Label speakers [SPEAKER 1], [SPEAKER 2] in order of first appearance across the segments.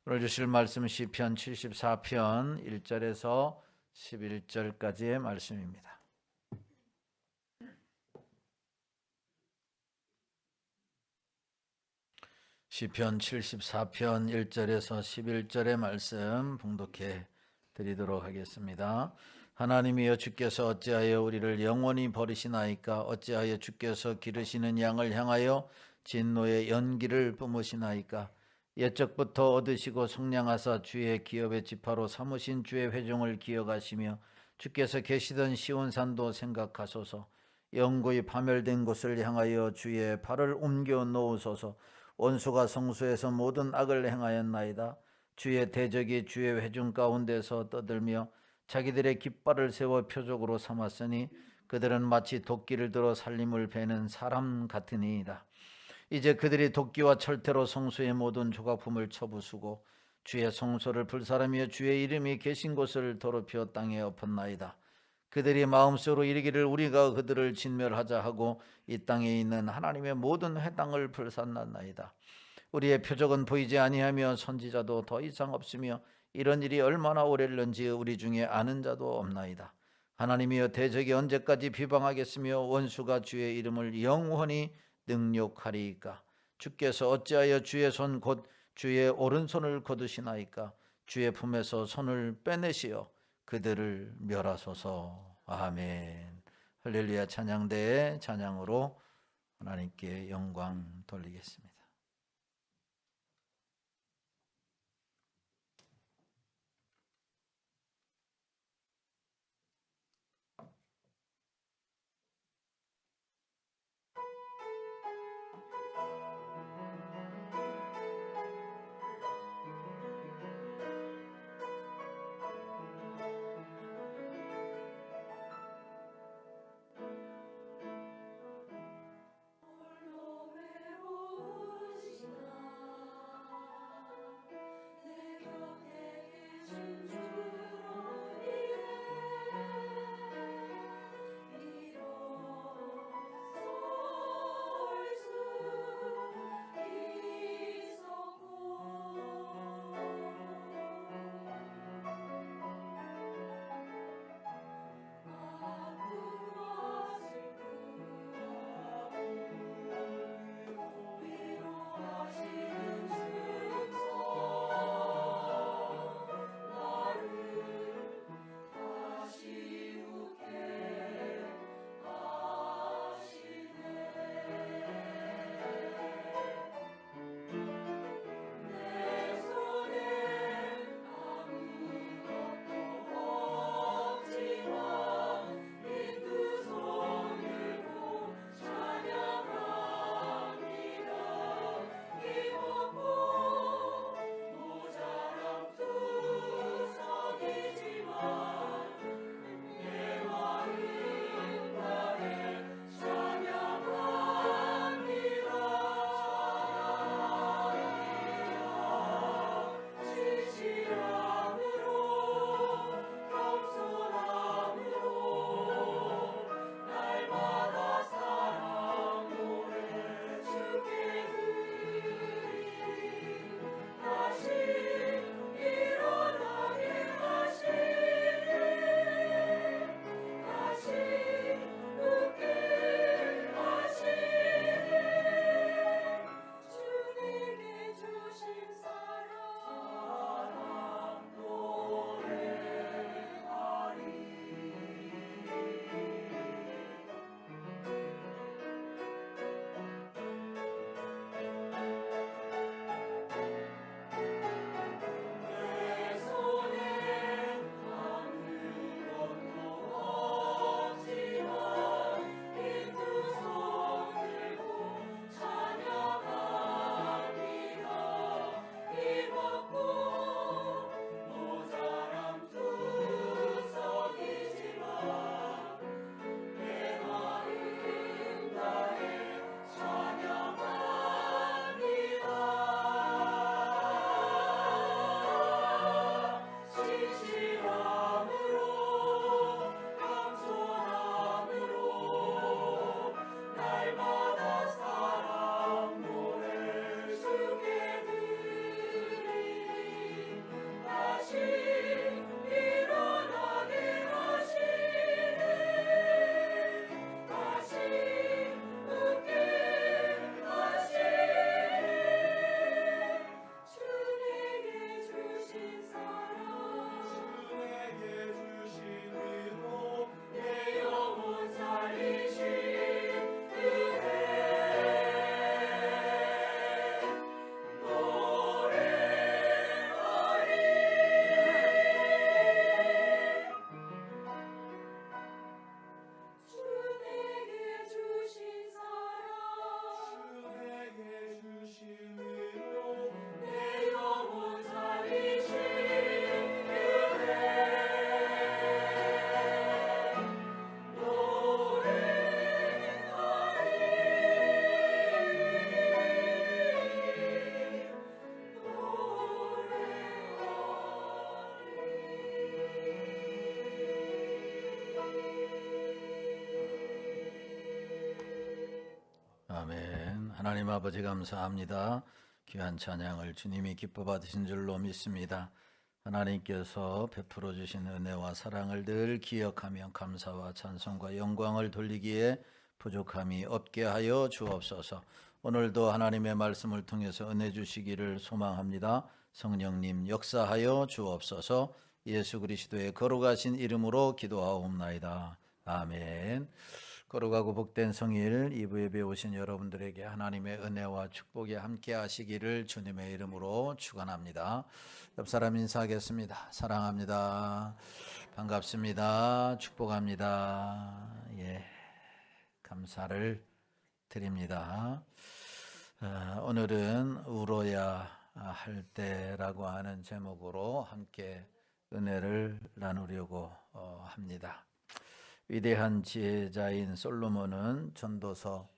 [SPEAKER 1] 오늘 주실 말씀 시편 74편 1절에서 11절까지의 말씀입니다. 시편 74편 1절에서 11절의 말씀 봉독해 드리도록 하겠습니다. 하나님이여, 주께서 어찌하여 우리를 영원히 버리시나이까? 어찌하여 주께서 기르시는 양을 향하여 진노의 연기를 뿜으시나이까? 옛적부터 얻으시고 속량하사 주의 기업의 지파로 삼으신 주의 회중을 기억하시며 주께서 계시던 시온산도 생각하소서. 영구히 파멸된 곳을 향하여 주의 발을 옮겨 놓으소서. 원수가 성소에서 모든 악을 행하였나이다. 주의 대적이 주의 회중 가운데서 떠들며 자기들의 깃발을 세워 표적으로 삼았으니 그들은 마치 도끼를 들어 살림을 베는 사람 같으니이다. 이제 그들이 도끼와 철퇴로 성소의 모든 조각품을 쳐부수고 주의 성소를 불사르며 주의 이름이 계신 곳을 더럽혀 땅에 엎었나이다. 그들이 마음속으로 이르기를 우리가 그들을 진멸하자 하고 이 땅에 있는 하나님의 모든 회당을 불살랐나이다. 우리의 표적은 보이지 아니하며 선지자도 더 이상 없으며 이런 일이 얼마나 오래일는지 우리 중에 아는 자도 없나이다. 하나님이여, 대적이 언제까지 비방하겠으며 원수가 주의 이름을 영원히 능욕하리이까? 주께서 어찌하여 주의 손 곧 주의 오른손을 거두시나이까? 주의 품에서 손을 빼내시어 그들을 멸하소서. 아멘. 할렐루야. 찬양대의 찬양으로 하나님께 영광 돌리겠습니다. 하나님 아버지 감사합니다. 귀한 찬양을 주님이 기뻐 받으신 줄로 믿습니다. 하나님께서 베풀어 주신 은혜와 사랑을 늘 기억하며 감사와 찬송과 영광을 돌리기에 부족함이 없게 하여 주옵소서. 오늘도 하나님의 말씀을 통해서 은혜 주시기를 소망합니다. 성령님 역사하여 주옵소서. 예수 그리스도의 거룩하신 이름으로 기도하옵나이다. 아멘. 거룩하고 복된 성일 2부 예배에 오신 여러분들에게 하나님의 은혜와 축복이 함께 하시기를 주님의 이름으로 축원합니다. 옆 사람 인사하겠습니다. 사랑합니다. 반갑습니다. 축복합니다. 예, 감사를 드립니다. 오늘은 울어야 할 때라고 하는 제목으로 함께 은혜를 나누려고 합니다. 위대한 지혜자인 솔로몬은 전도서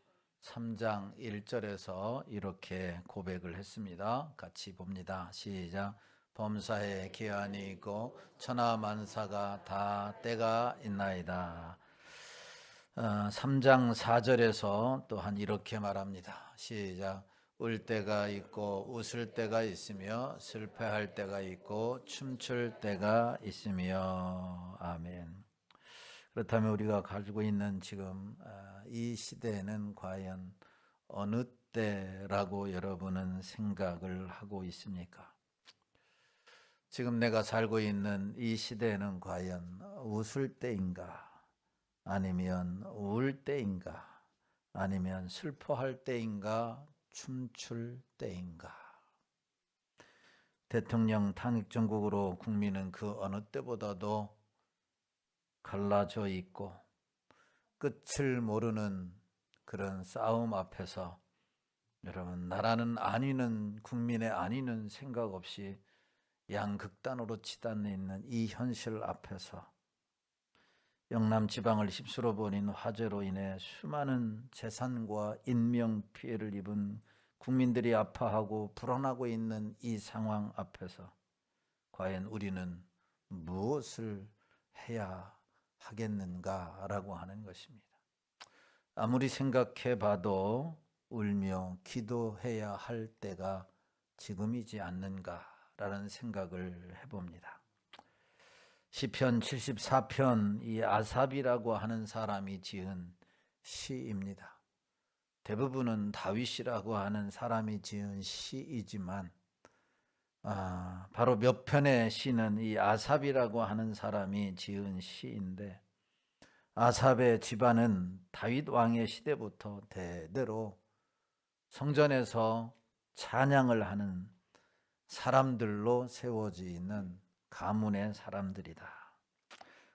[SPEAKER 1] 3장 1절에서 이렇게 고백을 했습니다. 같이 봅니다. 시작. 범사에 기한이 있고 천하 만사가 다 때가 있나이다. 3장 4절에서 또한 이렇게 말합니다. 시작. 울 때가 있고 웃을 때가 있으며 슬퍼할 때가 있고 춤출 때가 있으며. 아멘. 그렇다면 우리가 가지고 있는 지금 이 시대에는 과연 어느 때라고 여러분은 생각을 하고 있습니까? 지금 내가 살고 있는 이 시대에는 과연 웃을 때인가? 아니면 울 때인가? 아니면 슬퍼할 때인가? 춤출 때인가? 대통령 탄핵 정국으로 국민은 그 어느 때보다도 갈라져 있고 끝을 모르는 그런 싸움 앞에서 여러분, 나라는 안위는 국민의 안위는 생각 없이 양극단으로 치닫는 있는 이 현실 앞에서 영남 지방을 휩쓸어 버린 화재로 인해 수많은 재산과 인명 피해를 입은 국민들이 아파하고 불안하고 있는 이 상황 앞에서 과연 우리는 무엇을 해야 하겠는가라고 하는 것입니다. 아무리 생각해 봐도 울며 기도해야 할 때가 지금이지 않는가라는 생각을 해봅니다. 시편 74편 이 아삽이라고 하는 사람이 지은 시입니다. 대부분은 다윗이라고 하는 사람이 지은 시이지만 바로 몇 편의 시는 이 아삽이라고 하는 사람이 지은 시인데, 아삽의 집안은 다윗 왕의 시대부터 대대로 성전에서 찬양을 하는 사람들로 세워지는 가문의 사람들이다.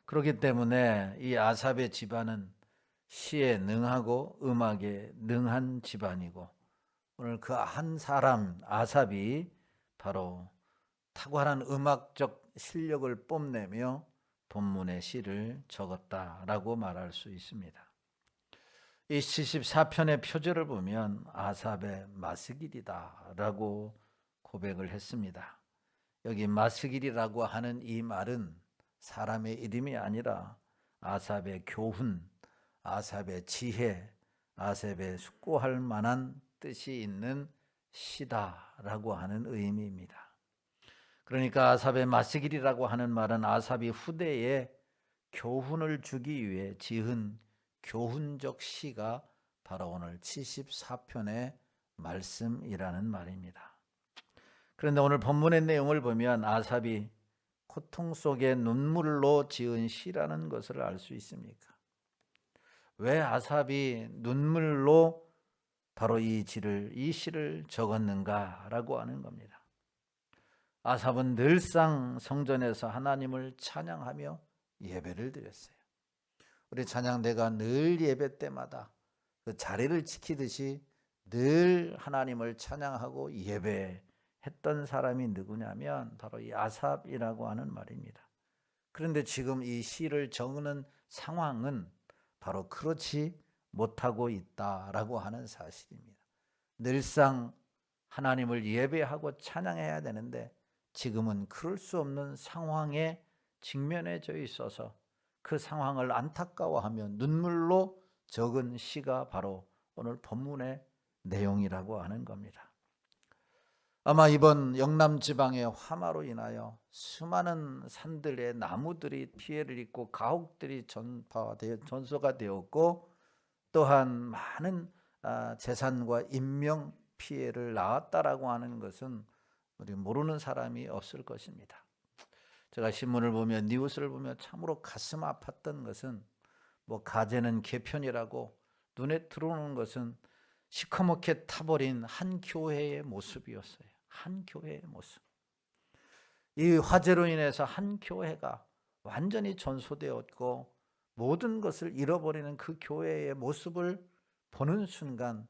[SPEAKER 1] 그렇기 때문에 이 아삽의 집안은 시에 능하고 음악에 능한 집안이고, 오늘 그 한 사람 아삽이 바로 탁월한 음악적 실력을 뽐내며 본문의 시를 적었다라고 말할 수 있습니다. 이 74편의 표절을 보면 아삽의 마스길이다라고 고백을 했습니다. 여기 마스길이라고 하는 이 말은 사람의 이름이 아니라 아삽의 교훈, 아삽의 지혜, 아삽의 숙고할 만한 뜻이 있는 시다라고 하는 의미입니다. 그러니까 아삽의 마스길이라고 하는 말은 아삽이 후대에 교훈을 주기 위해 지은 교훈적 시가 바로 오늘 74편의 말씀이라는 말입니다. 그런데 오늘 본문의 내용을 보면 아삽이 고통 속에 눈물로 지은 시라는 것을 알 수 있습니까? 왜 아삽이 눈물로 바로 이 시를 적었는가라고 하는 겁니다. 아삽은 늘상 성전에서 하나님을 찬양하며 예배를 드렸어요. 우리 찬양대가 늘 예배 때마다 그 자리를 지키듯이 늘 하나님을 찬양하고 예배했던 사람이 누구냐면 바로 이 아삽이라고 하는 말입니다. 그런데 지금 이 시를 적는 상황은 바로 그렇지 못하고 있다라고 하는 사실입니다. 늘상 하나님을 예배하고 찬양해야 되는데 지금은 그럴 수 없는 상황에 직면해져 있어서 그 상황을 안타까워하며 눈물로 적은 시가 바로 오늘 본문의 내용이라고 하는 겁니다. 아마 이번 영남 지방의 화마로 인하여 수많은 산들의 나무들이 피해를 입고 가옥들이 전소가 되었고, 또한 많은 재산과 인명 피해를 낳았다라고 하는 것은 우리 모르는 사람이 없을 것입니다. 제가 신문을 보며 뉴스를 보며 참으로 가슴 아팠던 것은 가재는 개편이라고 눈에 들어오는 것은 시커멓게 타버린 한 교회의 모습이었어요. 한 교회의 모습. 이 화재로 인해서 한 교회가 완전히 전소되었고 모든 것을 잃어버리는 그 교회의 모습을 보는 순간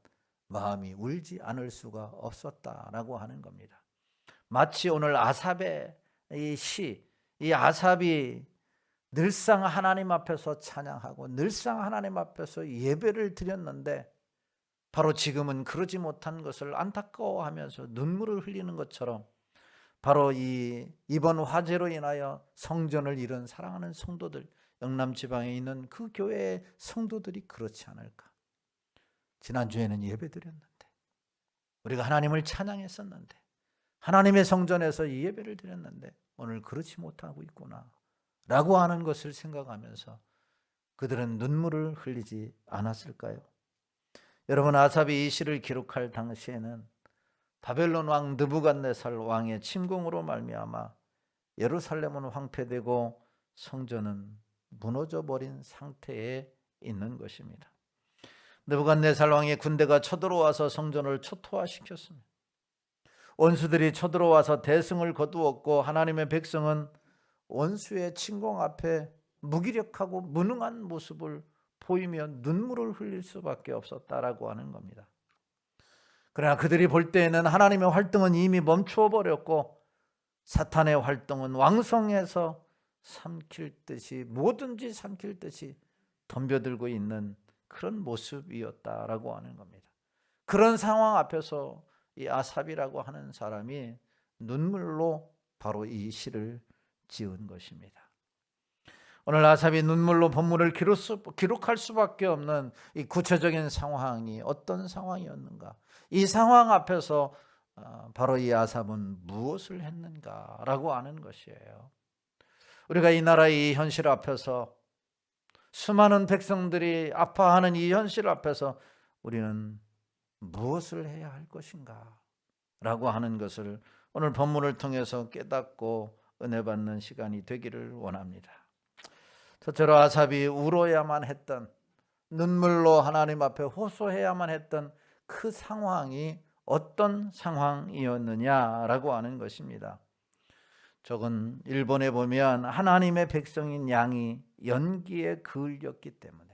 [SPEAKER 1] 마음이 울지 않을 수가 없었다라고 하는 겁니다. 마치 오늘 아삽의 이 시, 이 아삽이 늘상 하나님 앞에서 찬양하고 늘상 하나님 앞에서 예배를 드렸는데 바로 지금은 그러지 못한 것을 안타까워하면서 눈물을 흘리는 것처럼 바로 이번 화재로 인하여 성전을 잃은 사랑하는 성도들, 영남 지방에 있는 그 교회의 성도들이 그렇지 않을까. 지난주에는 예배드렸는데, 우리가 하나님을 찬양했었는데, 하나님의 성전에서 이 예배를 드렸는데 오늘 그렇지 못하고 있구나 라고 하는 것을 생각하면서 그들은 눈물을 흘리지 않았을까요? 여러분, 아삽이 이 시를 기록할 당시에는 바벨론 왕 느부갓네살 왕의 침공으로 말미암아 예루살렘은 황폐되고 성전은 무너져 버린 상태에 있는 것입니다. 느부갓네살 왕의 군대가 쳐들어와서 성전을 초토화시켰습니다. 원수들이 쳐들어와서 대승을 거두었고 하나님의 백성은 원수의 침공 앞에 무기력하고 무능한 모습을 보이며 눈물을 흘릴 수밖에 없었다라고 하는 겁니다. 그러나 그들이 볼 때에는 하나님의 활동은 이미 멈추어 버렸고 사탄의 활동은 왕성해서 삼킬 듯이, 뭐든지 삼킬 듯이 덤벼들고 있는 그런 모습이었다라고 하는 겁니다. 그런 상황 앞에서 이 아삽이라고 하는 사람이 눈물로 바로 이 시를 지은 것입니다. 오늘 아삽이 눈물로 본문을 기록할 수밖에 없는 이 구체적인 상황이 어떤 상황이었는가? 이 상황 앞에서 바로 이 아삽은 무엇을 했는가라고 하는 것이에요. 우리가 이 나라의 이 현실 앞에서, 수많은 백성들이 아파하는 이 현실 앞에서 우리는 무엇을 해야 할 것인가 라고 하는 것을 오늘 본문을 통해서 깨닫고 은혜 받는 시간이 되기를 원합니다. 첫째로 아삽이 울어야만 했던, 눈물로 하나님 앞에 호소해야만 했던 그 상황이 어떤 상황이었느냐라고 하는 것입니다. 저건 일본에 보면 하나님의 백성인 양이 연기에 그을렸기 때문에,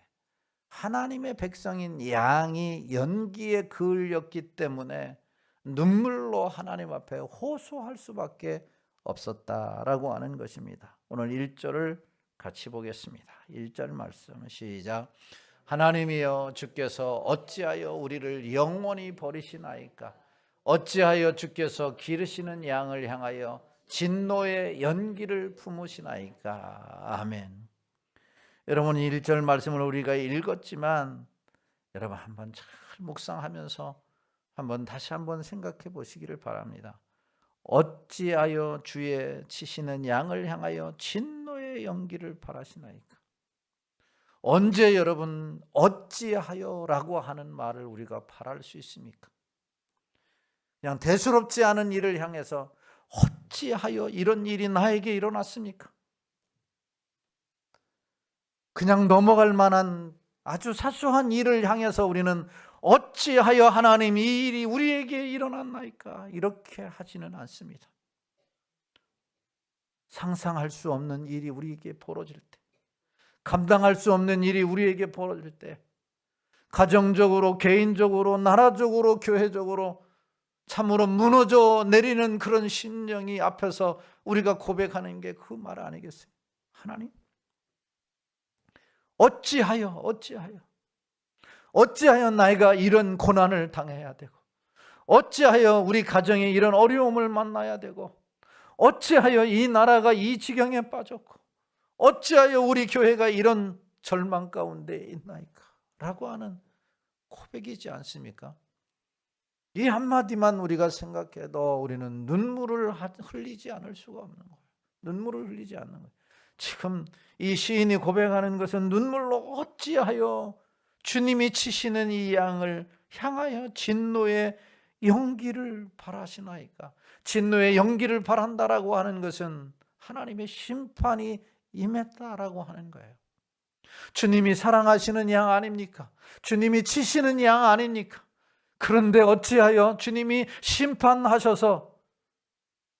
[SPEAKER 1] 하나님의 백성인 양이 연기에 그을렸기 때문에 눈물로 하나님 앞에 호소할 수밖에 없었다라고 하는 것입니다. 오늘 1절을 같이 보겠습니다. 1절 말씀 시작. 하나님이여 주께서 어찌하여 우리를 영원히 버리시나이까? 어찌하여 주께서 기르시는 양을 향하여 진노의 연기를 품으시나이까? 아멘. 여러분, 1절 말씀을 우리가 읽었지만 여러분 한번 잘 묵상하면서 다시 한번 생각해 보시기를 바랍니다. 어찌하여 주의 치시는 양을 향하여 진노의 연기를 바라시나이까? 언제 여러분 어찌하여 라고 하는 말을 우리가 바랄 수 있습니까? 그냥 대수롭지 않은 일을 향해서 어찌하여 이런 일이 나에게 일어났습니까? 그냥 넘어갈 만한 아주 사소한 일을 향해서 우리는 어찌하여 하나님 이 일이 우리에게 일어났나이까? 이렇게 하지는 않습니다. 상상할 수 없는 일이 우리에게 벌어질 때, 감당할 수 없는 일이 우리에게 벌어질 때, 가정적으로, 개인적으로, 나라적으로, 교회적으로 참으로 무너져 내리는 그런 심령이 앞에서 우리가 고백하는 게 그 말 아니겠어요? 하나님, 어찌하여 나이가 이런 고난을 당해야 되고, 어찌하여 우리 가정에 이런 어려움을 만나야 되고, 어찌하여 이 나라가 이 지경에 빠졌고, 어찌하여 우리 교회가 이런 절망 가운데 있나이까? 라고 하는 고백이지 않습니까? 이 한마디만 우리가 생각해도 우리는 눈물을 흘리지 않을 수가 없는 거예요. 눈물을 흘리지 않는 거예요. 지금 이 시인이 고백하는 것은 눈물로 어찌하여 주님이 치시는 이 양을 향하여 진노의 연기를 바라시나이까. 진노의 연기를 바란다라고 하는 것은 하나님의 심판이 임했다라고 하는 거예요. 주님이 사랑하시는 양 아닙니까? 주님이 치시는 양 아닙니까? 그런데 어찌하여 주님이 심판하셔서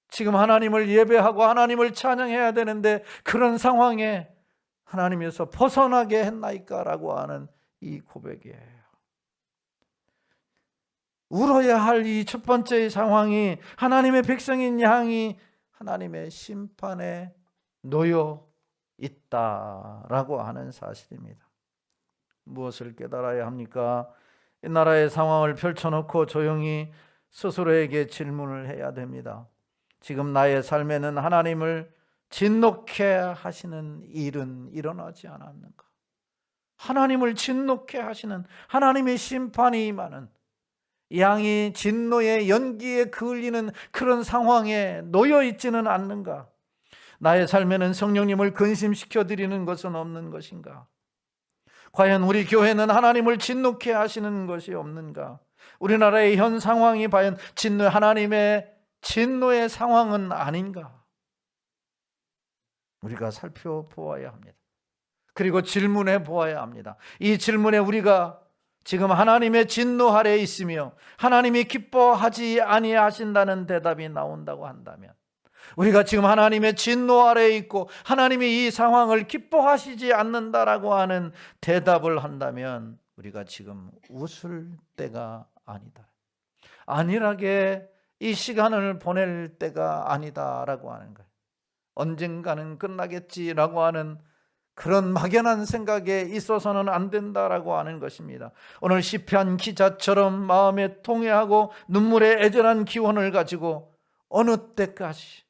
[SPEAKER 1] 지금 하나님을 예배하고 하나님을 찬양해야 되는데 그런 상황에 하나님에서 벗어나게 했나이까? 라고 하는 이 고백이에요. 울어야 할 이 첫 번째 상황이 하나님의 백성인 양이 하나님의 심판에 놓여 있다라고 하는 사실입니다. 무엇을 깨달아야 합니까? 이 나라의 상황을 펼쳐놓고 조용히 스스로에게 질문을 해야 됩니다. 지금 나의 삶에는 하나님을 진노케 하시는 일은 일어나지 않았는가? 하나님을 진노케 하시는 하나님의 심판이 임하는, 양이 진노의 연기에 그을리는 그런 상황에 놓여 있지는 않는가? 나의 삶에는 성령님을 근심시켜 드리는 것은 없는 것인가? 과연 우리 교회는 하나님을 진노케 하시는 것이 없는가? 우리나라의 현 상황이 과연 하나님의 진노의 상황은 아닌가? 우리가 살펴보아야 합니다. 그리고 질문해 보아야 합니다. 이 질문에 우리가 지금 하나님의 진노 아래에 있으며 하나님이 기뻐하지 아니하신다는 대답이 나온다고 한다면, 우리가 지금 하나님의 진노 아래에 있고 하나님이 이 상황을 기뻐하시지 않는다라고 하는 대답을 한다면 우리가 지금 웃을 때가 아니다, 안일하게 이 시간을 보낼 때가 아니다라고 하는 거예요. 언젠가는 끝나겠지라고 하는 그런 막연한 생각에 있어서는 안 된다라고 하는 것입니다. 오늘 시편 기자처럼 마음에 통회하고 눈물에 애절한 기원을 가지고 어느 때까지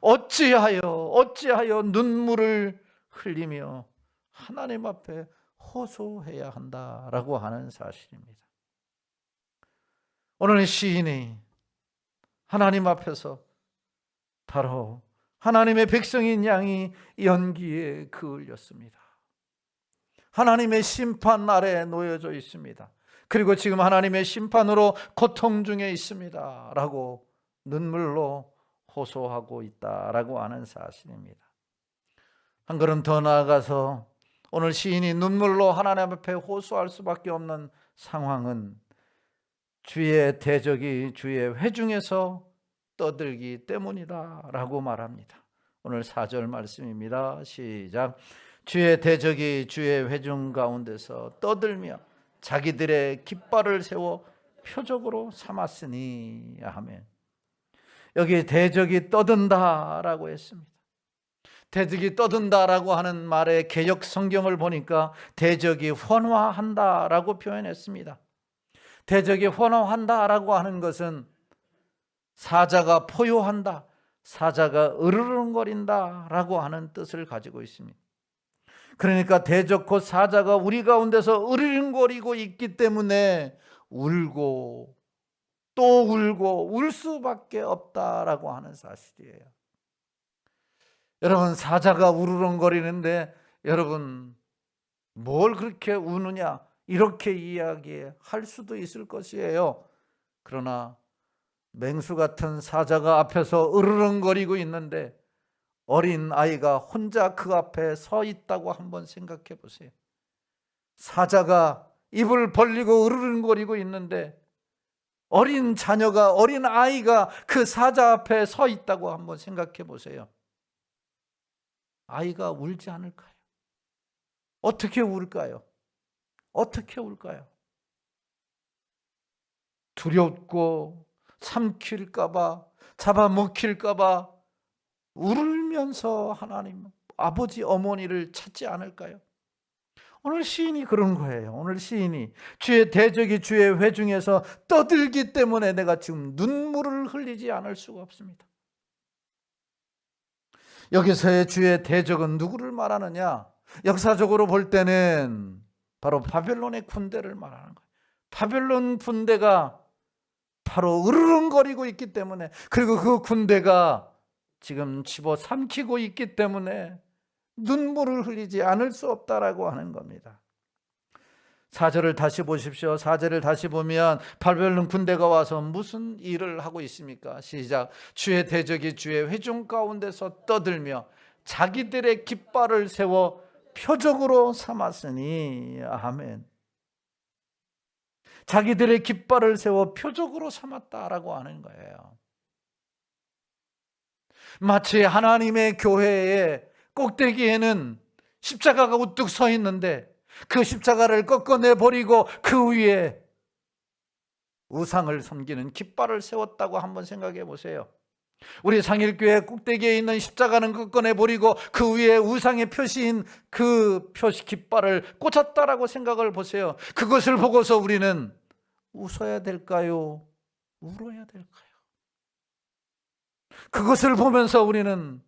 [SPEAKER 1] 어찌하여 눈물을 흘리며 하나님 앞에 호소해야 한다라고 하는 사실입니다. 오늘 시인이 하나님 앞에서 바로 하나님의 백성인 양이 연기에 그을렸습니다. 하나님의 심판 아래에 놓여져 있습니다. 그리고 지금 하나님의 심판으로 고통 중에 있습니다 라고 눈물로 호소하고 있다라고 하는 사실입니다. 한 걸음 더 나아가서 오늘 시인이 눈물로 하나님 앞에 호소할 수밖에 없는 상황은 주의 대적이 주의 회중에서 떠들기 때문이다 라고 말합니다. 오늘 4절 말씀입니다. 시작. 주의 대적이 주의 회중 가운데서 떠들며 자기들의 깃발을 세워 표적으로 삼았으니. 아멘. 여기 대적이 떠든다라고 했습니다. 대적이 떠든다라고 하는 말의 개역 성경을 보니까 대적이 환호한다라고 표현했습니다. 대적이 환호한다라고 하는 것은 사자가 포효한다, 사자가 으르렁거린다라고 하는 뜻을 가지고 있습니다. 그러니까 대적 곧 사자가 우리 가운데서 으르렁거리고 있기 때문에 울고 또 울고 울 수밖에 없다라고 하는 사실이에요. 여러분, 사자가 우르렁거리는데 여러분 뭘 그렇게 우느냐 이렇게 이야기할 수도 있을 것이에요. 그러나 맹수 같은 사자가 앞에서 으르렁거리고 있는데 어린 아이가 혼자 그 앞에 서 있다고 한번 생각해 보세요. 사자가 입을 벌리고 으르렁거리고 있는데 어린 자녀가, 어린 아이가 그 사자 앞에 서 있다고 한번 생각해 보세요. 아이가 울지 않을까요? 어떻게 울까요? 어떻게 울까요? 두렵고 삼킬까봐, 잡아먹힐까봐 울면서 하나님, 아버지, 어머니를 찾지 않을까요? 오늘 시인이 그런 거예요. 오늘 시인이 주의 대적이 주의 회중에서 떠들기 때문에 내가 지금 눈물을 흘리지 않을 수가 없습니다. 여기서의 주의 대적은 누구를 말하느냐? 역사적으로 볼 때는 바로 바벨론의 군대를 말하는 거예요. 바벨론 군대가 바로 으르렁거리고 있기 때문에, 그리고 그 군대가 지금 집어삼키고 있기 때문에 눈물을 흘리지 않을 수 없다라고 하는 겁니다. 4절을 다시 보십시오. 4절을 다시 보면 바벨론 군대가 와서 무슨 일을 하고 있습니까? 시작. 주의 대적이 주의 회중 가운데서 떠들며 자기들의 깃발을 세워 표적으로 삼았으니. 아멘. 자기들의 깃발을 세워 표적으로 삼았다라고 하는 거예요. 마치 하나님의 교회의 꼭대기에는 십자가가 우뚝 서 있는데 그 십자가를 꺾어내버리고 그 위에 우상을 섬기는 깃발을 세웠다고 한번 생각해 보세요. 우리 상일교회 꼭대기에 있는 십자가는 꺾어내버리고 그 위에 우상의 표시인 그 표시 깃발을 꽂았다라고 생각을 보세요. 그것을 보고서 우리는 웃어야 될까요? 울어야 될까요? 그것을 보면서 우리는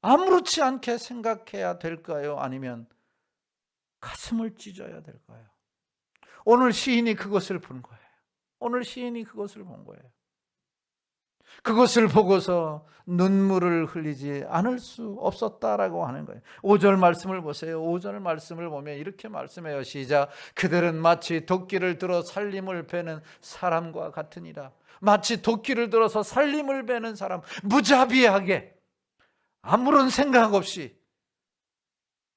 [SPEAKER 1] 아무렇지 않게 생각해야 될까요? 아니면 가슴을 찢어야 될까요? 오늘 시인이 그것을 본 거예요. 오늘 시인이 그것을 본 거예요. 그것을 보고서 눈물을 흘리지 않을 수 없었다라고 하는 거예요. 5절 말씀을 보세요. 5절 말씀을 보면 이렇게 말씀해요. 시작. 그들은 마치 도끼를 들어 살림을 베는 사람과 같으니라. 마치 도끼를 들어서 살림을 베는 사람, 무자비하게 아무런 생각 없이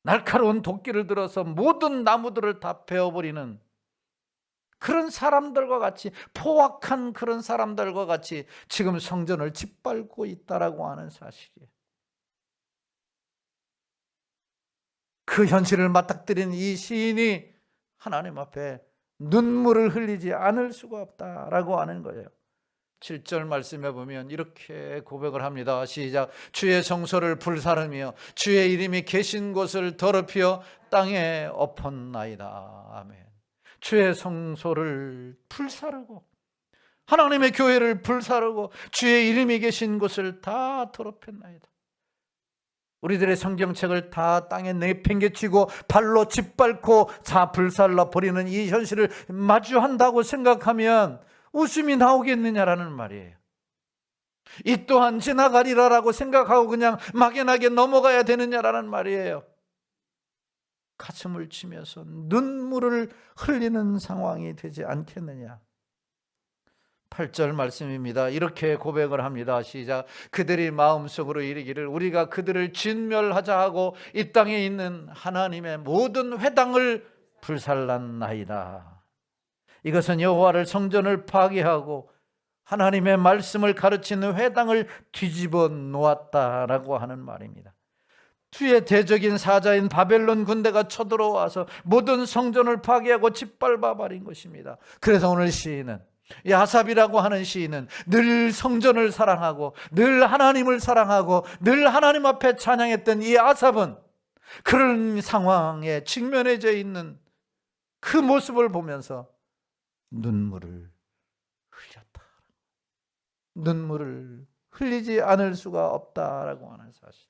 [SPEAKER 1] 날카로운 도끼를 들어서 모든 나무들을 다 베어버리는 그런 사람들과 같이, 포악한 그런 사람들과 같이 지금 성전을 짓밟고 있다라고 하는 사실이에요. 그 현실을 맞닥뜨린 이 시인이 하나님 앞에 눈물을 흘리지 않을 수가 없다라고 하는 거예요. 7절 말씀해 보면 이렇게 고백을 합니다. 시작. 주의 성소를 불사르며 주의 이름이 계신 곳을 더럽혀 땅에 엎었나이다. 아멘. 주의 성소를 불사르고 하나님의 교회를 불사르고 주의 이름이 계신 곳을 다 더럽혔나이다. 우리들의 성경책을 다 땅에 내팽개치고 발로 짓밟고 다 불살라 버리는 이 현실을 마주한다고 생각하면 웃음이 나오겠느냐라는 말이에요. 이 또한 지나가리라라고 생각하고 그냥 막연하게 넘어가야 되느냐라는 말이에요. 가슴을 치면서 눈물을 흘리는 상황이 되지 않겠느냐. 8절 말씀입니다. 이렇게 고백을 합니다. 시작. 그들이 마음속으로 이르기를 우리가 그들을 진멸하자 하고 이 땅에 있는 하나님의 모든 회당을 불살랐나이다. 이것은 여호와를 성전을 파괴하고 하나님의 말씀을 가르치는 회당을 뒤집어 놓았다라고 하는 말입니다. 주의 대적인 사자인 바벨론 군대가 쳐들어와서 모든 성전을 파괴하고 짓밟아 버린 것입니다. 그래서 오늘 시인은, 이 아삽이라고 하는 시인은 늘 성전을 사랑하고 늘 하나님을 사랑하고 늘 하나님 앞에 찬양했던 이 아삽은 그런 상황에 직면해져 있는 그 모습을 보면서 눈물을 흘렸다. 눈물을 흘리지 않을 수가 없다라고 하는 사실.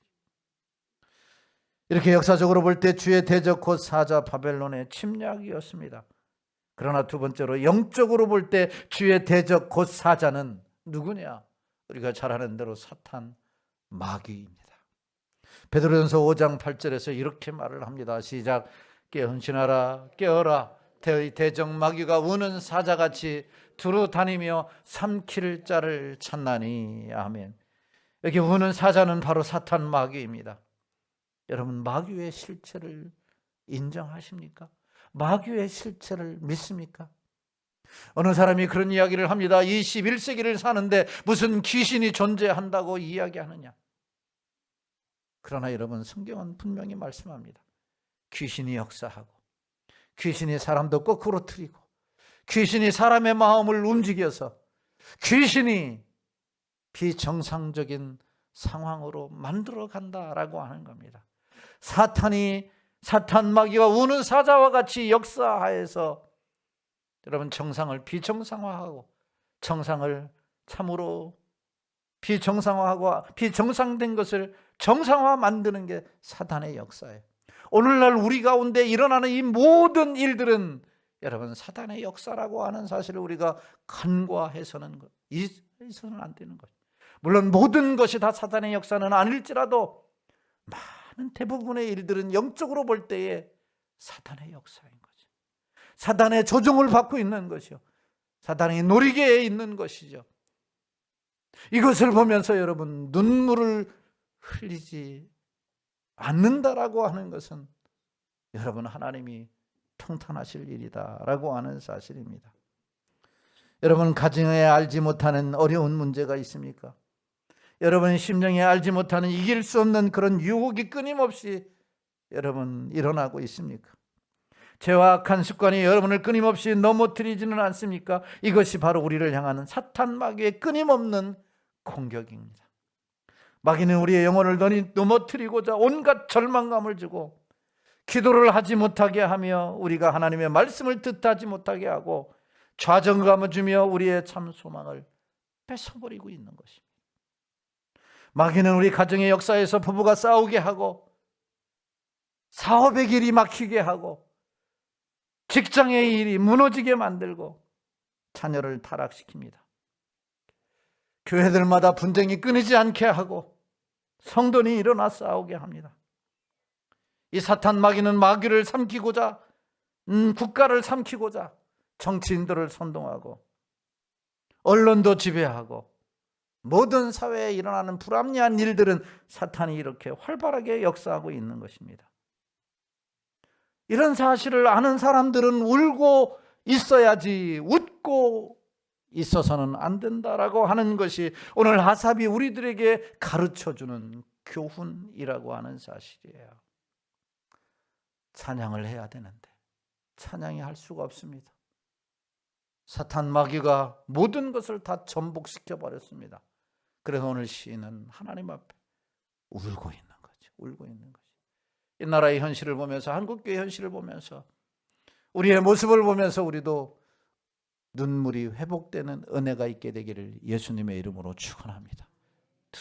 [SPEAKER 1] 이렇게 역사적으로 볼 때 주의 대적 곧 사자 바벨론의 침략이었습니다. 그러나 두 번째로 영적으로 볼 때 주의 대적 곧 사자는 누구냐? 우리가 잘 아는 대로 사탄, 마귀입니다. 베드로전서 5장 8절에서 이렇게 말을 합니다. 시작. 깨어신하라 깨어라 대적 마귀가 우는 사자같이 두루 다니며 삼킬 자를 찾나니. 아멘. 여기 우는 사자는 바로 사탄 마귀입니다. 여러분, 마귀의 실체를 인정하십니까? 마귀의 실체를 믿습니까? 어느 사람이 그런 이야기를 합니다. 21세기를 사는데 무슨 귀신이 존재한다고 이야기하느냐. 그러나 여러분, 성경은 분명히 말씀합니다. 귀신이 역사하고 귀신이 사람도 거꾸로 틀리고 귀신이 사람의 마음을 움직여서 귀신이 비정상적인 상황으로 만들어 간다라고 하는 겁니다. 사탄 마귀가 우는 사자와 같이 역사하여서 여러분 정상을 비정상화하고 정상을 참으로 비정상화하고 비정상된 것을 정상화 만드는 게 사탄의 역사예요. 오늘날 우리 가운데 일어나는 이 모든 일들은 여러분, 사단의 역사라고 하는 사실을 우리가 간과해서는 있어서는 안 되는 거죠. 물론 모든 것이 다 사단의 역사는 아닐지라도 많은 대부분의 일들은 영적으로 볼 때에 사단의 역사인 거죠. 사단의 조종을 받고 있는 것이요, 사단의 놀이개에 있는 것이죠. 이것을 보면서 여러분, 눈물을 흘리지 않는다라고 하는 것은 여러분, 하나님이 통탄하실 일이다라고 하는 사실입니다. 여러분, 가정에 알지 못하는 어려운 문제가 있습니까? 여러분 심령에 알지 못하는 이길 수 없는 그런 유혹이 끊임없이 여러분 일어나고 있습니까? 죄와 악한 습관이 여러분을 끊임없이 넘어뜨리지는 않습니까? 이것이 바로 우리를 향하는 사탄 마귀의 끊임없는 공격입니다. 마귀는 우리의 영혼을 넘어뜨리고자 온갖 절망감을 주고 기도를 하지 못하게 하며 우리가 하나님의 말씀을 뜻하지 못하게 하고 좌정감을 주며 우리의 참 소망을 뺏어버리고 있는 것입니다. 마귀는 우리 가정의 역사에서 부부가 싸우게 하고 사업의 길이 막히게 하고 직장의 일이 무너지게 만들고 자녀를 타락시킵니다. 교회들마다 분쟁이 끊이지 않게 하고 성도니 일어나 싸우게 합니다. 이 사탄 마귀는 마귀를 삼키고자 국가를 삼키고자 정치인들을 선동하고 언론도 지배하고 모든 사회에 일어나는 불합리한 일들은 사탄이 이렇게 활발하게 역사하고 있는 것입니다. 이런 사실을 아는 사람들은 울고 있어야지 웃고 있어서는 안 된다라고 하는 것이 오늘 아삽이 우리들에게 가르쳐주는 교훈이라고 하는 사실이에요. 찬양을 해야 되는데 찬양이 할 수가 없습니다. 사탄 마귀가 모든 것을 다 전복시켜 버렸습니다. 그래서 오늘 시인은 하나님 앞에 울고 있는 거죠. 울고 있는 거죠. 이 나라의 현실을 보면서, 한국교회 현실을 보면서, 우리의 모습을 보면서 우리도 눈물이 회복되는 은혜가 있게 되기를 예수님의 이름으로 축원합니다.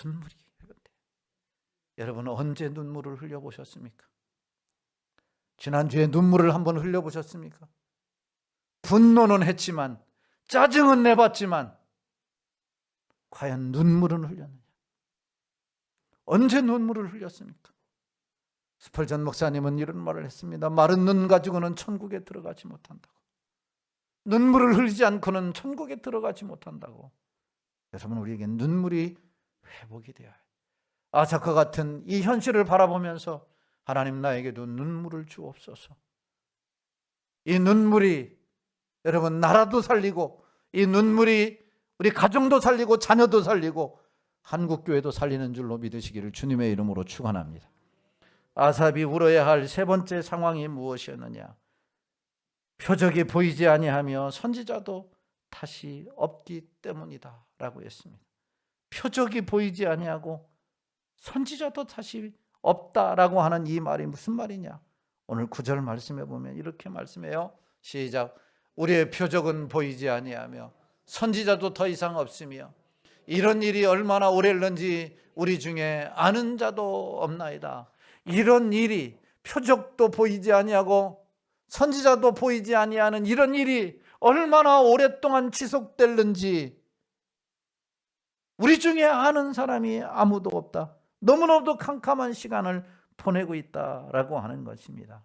[SPEAKER 1] 눈물이 회복돼요. 여러분, 언제 눈물을 흘려보셨습니까? 지난주에 눈물을 한번 흘려보셨습니까? 분노는 했지만, 짜증은 내봤지만 과연 눈물은 흘렸느냐? 언제 눈물을 흘렸습니까? 스펄전 목사님은 이런 말을 했습니다. 마른 눈 가지고는 천국에 들어가지 못한다고. 눈물을 흘리지 않고는 천국에 들어가지 못한다고. 여러분, 우리에게 눈물이 회복이 되어야 해요. 아삭과 같은 이 현실을 바라보면서 하나님, 나에게도 눈물을 주옵소서. 이 눈물이 여러분 나라도 살리고, 이 눈물이 우리 가정도 살리고 자녀도 살리고 한국교회도 살리는 줄로 믿으시기를 주님의 이름으로 축원합니다. 아삽이 울어야 할 세 번째 상황이 무엇이었느냐? 표적이 보이지 아니하며 선지자도 다시 없기 때문이다 라고 했습니다. 표적이 보이지 아니하고 선지자도 다시 없다라고 하는 이 말이 무슨 말이냐? 오늘 9절 말씀해 보면 이렇게 말씀해요. 시작. 우리의 표적은 보이지 아니하며 선지자도 더 이상 없으며 이런 일이 얼마나 오래일는지 우리 중에 아는 자도 없나이다. 이런 일이, 표적도 보이지 아니하고 선지자도 보이지 아니하는 이런 일이 얼마나 오랫동안 지속될는지 우리 중에 아는 사람이 아무도 없다. 너무나도 캄캄한 시간을 보내고 있다라고 하는 것입니다.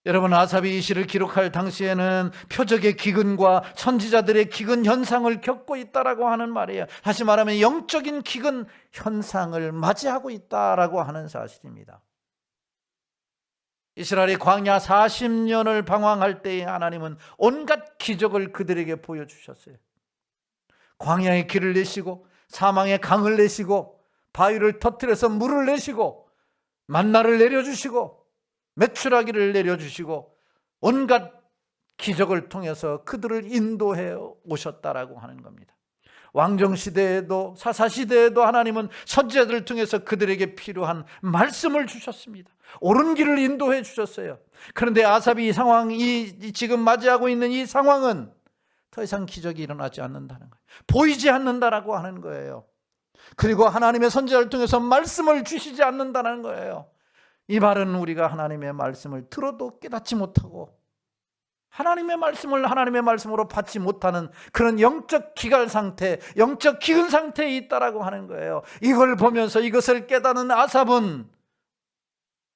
[SPEAKER 1] 여러분, 아삽이 이 시를 기록할 당시에는 표적의 기근과 선지자들의 기근 현상을 겪고 있다라고 하는 말이에요. 다시 말하면 영적인 기근 현상을 맞이하고 있다라고 하는 사실입니다. 이스라엘이 광야 40년을 방황할 때에 하나님은 온갖 기적을 그들에게 보여주셨어요. 광야의 길을 내시고 사망의 강을 내시고 바위를 터뜨려서 물을 내시고 만나를 내려주시고 메추라기를 내려주시고 온갖 기적을 통해서 그들을 인도해 오셨다라고 하는 겁니다. 왕정시대에도 사사시대에도 하나님은 선지자들을 통해서 그들에게 필요한 말씀을 주셨습니다. 옳은 길을 인도해 주셨어요. 그런데 아삽이 이 상황이 지금 맞이하고 있는 이 상황은 더 이상 기적이 일어나지 않는다는 거예요. 보이지 않는다라고 하는 거예요. 그리고 하나님의 선지자를 통해서 말씀을 주시지 않는다는 거예요. 이 말은 우리가 하나님의 말씀을 들어도 깨닫지 못하고 하나님의 말씀을 하나님의 말씀으로 받지 못하는 그런 영적 기갈 상태, 영적 기근 상태에 있다라고 하는 거예요. 이걸 보면서 이것을 깨닫는 아삽은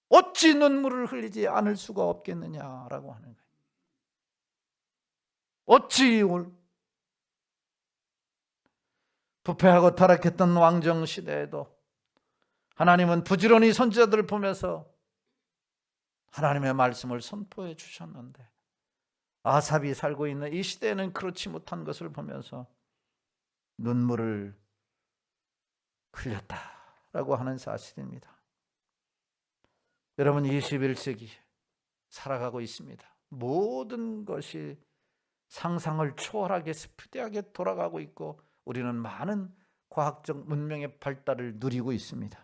[SPEAKER 1] 어찌 눈물을 흘리지 않을 수가 없겠느냐라고 하는 거예요. 어찌 부패하고 타락했던 왕정 시대에도 하나님은 부지런히 선지자들을 보면서 하나님의 말씀을 선포해 주셨는데 아삽이 살고 있는 이 시대에는 그렇지 못한 것을 보면서 눈물을 흘렸다라고 하는 사실입니다. 여러분, 21세기 살아가고 있습니다. 모든 것이 상상을 초월하게 스피디하게 돌아가고 있고 우리는 많은 과학적 문명의 발달을 누리고 있습니다.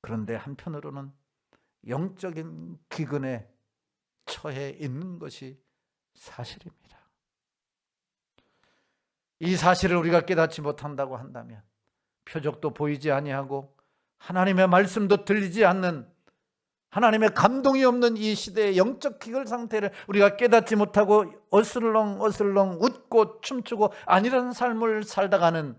[SPEAKER 1] 그런데 한편으로는 영적인 기근에 처해 있는 것이 사실입니다. 이 사실을 우리가 깨닫지 못한다고 한다면 표적도 보이지 아니하고 하나님의 말씀도 들리지 않는, 하나님의 감동이 없는 이 시대의 영적 기글 상태를 우리가 깨닫지 못하고 어슬렁어슬렁 웃고 춤추고 아니라는 삶을 살다가는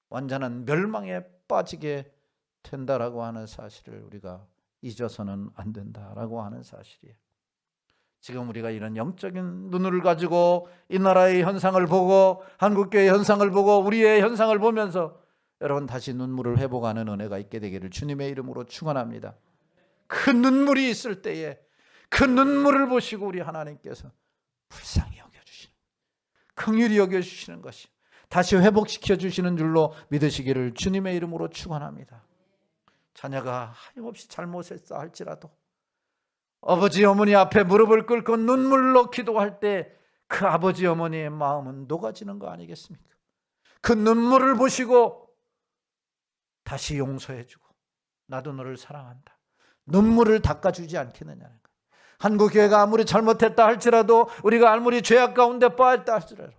[SPEAKER 1] 완전한 멸망에 빠지게 된다라고 하는 사실을 우리가 잊어서는 안 된다라고 하는 사실이에요. 지금 우리가 이런 영적인 눈을 가지고 이 나라의 현상을 보고 한국교회의 현상을 보고 우리의 현상을 보면서 여러분 다시 눈물을 회복하는 은혜가 있게 되기를 주님의 이름으로 축원합니다. 그 눈물이 있을 때에 그 눈물을 보시고 우리 하나님께서 불쌍히 여겨주시는, 긍휼히 여겨주시는 것이 다시 회복시켜 주시는 줄로 믿으시기를 주님의 이름으로 축원합니다. 자녀가 하염없이 잘못했다 할지라도 아버지 어머니 앞에 무릎을 꿇고 눈물로 기도할 때 그 아버지 어머니의 마음은 녹아지는 거 아니겠습니까? 그 눈물을 보시고 다시 용서해주고 나도 너를 사랑한다, 눈물을 닦아주지 않겠느냐는 거예요. 한국교회가 아무리 잘못했다 할지라도, 우리가 아무리 죄악 가운데 빠졌다 할지라도,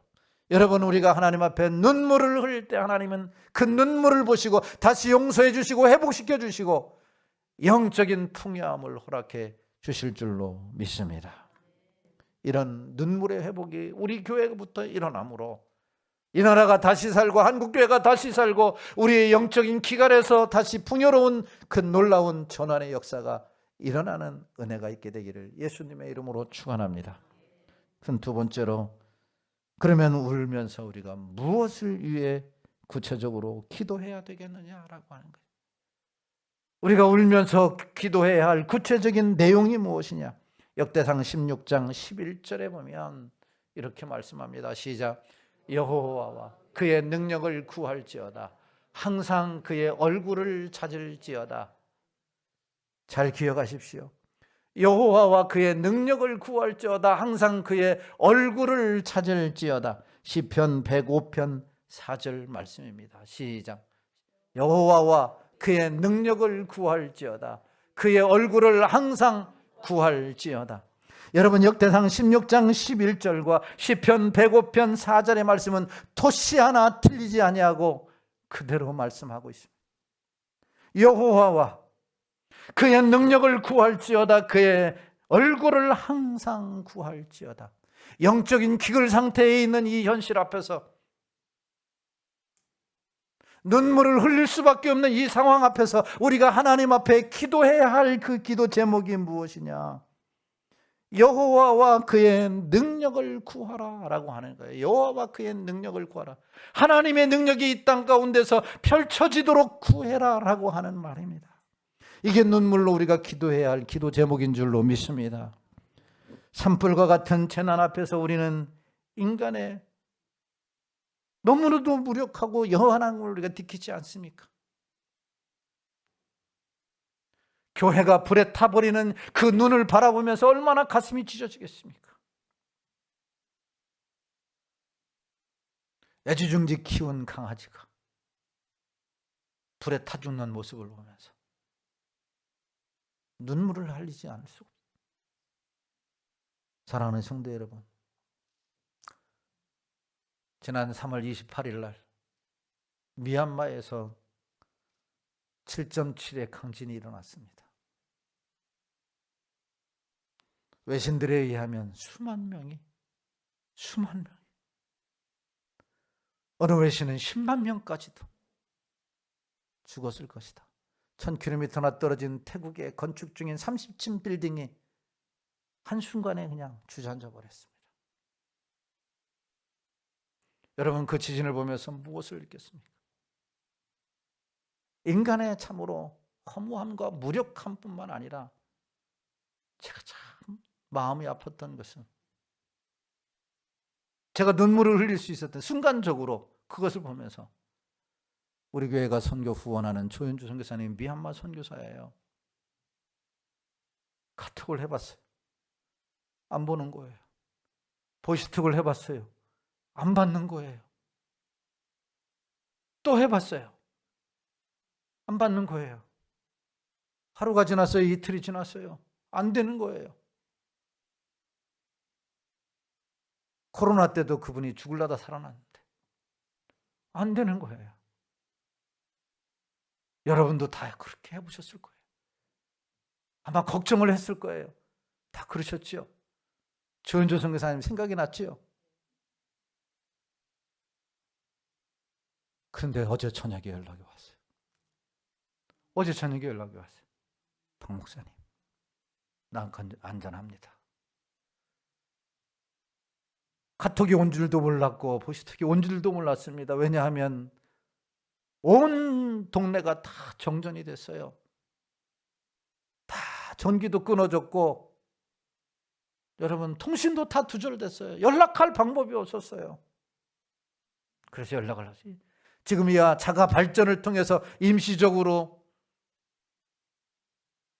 [SPEAKER 1] 여러분 우리가 하나님 앞에 눈물을 흘릴 때 하나님은 그 눈물을 보시고 다시 용서해 주시고 회복시켜 주시고 영적인 풍요함을 허락해 주실 줄로 믿습니다. 이런 눈물의 회복이 우리 교회부터 일어나므로 이 나라가 다시 살고 한국교회가 다시 살고 우리의 영적인 기갈에서 다시 풍요로운 그 놀라운 전환의 역사가 일어나는 은혜가 있게 되기를 예수님의 이름으로 축원합니다. 그럼 두 번째로, 그러면 울면서 우리가 무엇을 위해 구체적으로 기도해야 되겠느냐라고 하는 거예요. 우리가 울면서 기도해야 할 구체적인 내용이 무엇이냐? 역대상 16장 11절에 보면 이렇게 말씀합니다. 시작. 여호와와 그의 능력을 구할지어다. 항상 그의 얼굴을 찾을지어다. 잘 기억하십시오. 여호와와 그의 능력을 구할지어다. 항상 그의 얼굴을 찾을지어다. 시편 105편 4절 말씀입니다. 시작. 여호와와 그의 능력을 구할지어다. 그의 얼굴을 항상 구할지어다. 여러분, 역대상 16장 11절과 시편 105편 4절의 말씀은 토시 하나 틀리지 아니하고 그대로 말씀하고 있습니다. 여호와와 그의 능력을 구할지어다. 그의 얼굴을 항상 구할지어다. 영적인 기글 상태에 있는 이 현실 앞에서, 눈물을 흘릴 수밖에 없는 이 상황 앞에서 우리가 하나님 앞에 기도해야 할 그 기도 제목이 무엇이냐? 여호와와 그의 능력을 구하라 라고 하는 거예요. 여호와와 그의 능력을 구하라. 하나님의 능력이 이 땅 가운데서 펼쳐지도록 구해라 라고 하는 말입니다. 이게 눈물로 우리가 기도해야 할 기도 제목인 줄로 믿습니다. 산불과 같은 재난 앞에서 우리는 인간의 너무나도 무력하고 여한한 걸 우리가 지키지 않습니까? 교회가 불에 타버리는 그 눈을 바라보면서 얼마나 가슴이 찢어지겠습니까? 애지중지 키운 강아지가 불에 타 죽는 모습을 보면서 눈물을 흘리지 않을 수가 없습니다. 사랑하는 성도 여러분, 지난 3월 28일 날 미얀마에서 7.7의 강진이 일어났습니다. 외신들에 의하면 수만 명이 어느 외신은 10만 명까지도 죽었을 것이다. 1000km나 떨어진 태국의 건축 중인 30층 빌딩이 한순간에 그냥 주저앉아 버렸습니다. 여러분, 그 지진을 보면서 무엇을 느꼈습니까? 인간의 참으로 허무함과 무력함뿐만 아니라 제가 참 마음이 아팠던 것은, 제가 눈물을 흘릴 수 있었던 순간적으로 그것을 보면서, 우리 교회가 선교 후원하는 조현주 선교사님 미얀마 선교사예요. 카톡을 해봤어요. 안 보는 거예요. 보이스톡을 해봤어요. 안 받는 거예요. 또 해봤어요. 안 받는 거예요. 하루가 지났어요. 이틀이 지났어요. 안 되는 거예요. 코로나 때도 그분이 죽으려다 살아났는데 안 되는 거예요. 여러분도 다 그렇게 해보셨을 거예요. 아마 걱정을 했을 거예요. 다 그러셨죠? 조은조 선교사님 생각이 났죠? 그런데 어제 저녁에 연락이 왔어요. 어제 저녁에 연락이 왔어요. 박 목사님, 난 안전합니다. 카톡이 온 줄도 몰랐고 보시톡이 온 줄도 몰랐습니다. 왜냐하면 온 동네가 다 정전이 됐어요. 다 전기도 끊어졌고, 여러분, 통신도 다 두절됐어요. 연락할 방법이 없었어요. 그래서 연락을 하지. 지금이야 자가 발전을 통해서 임시적으로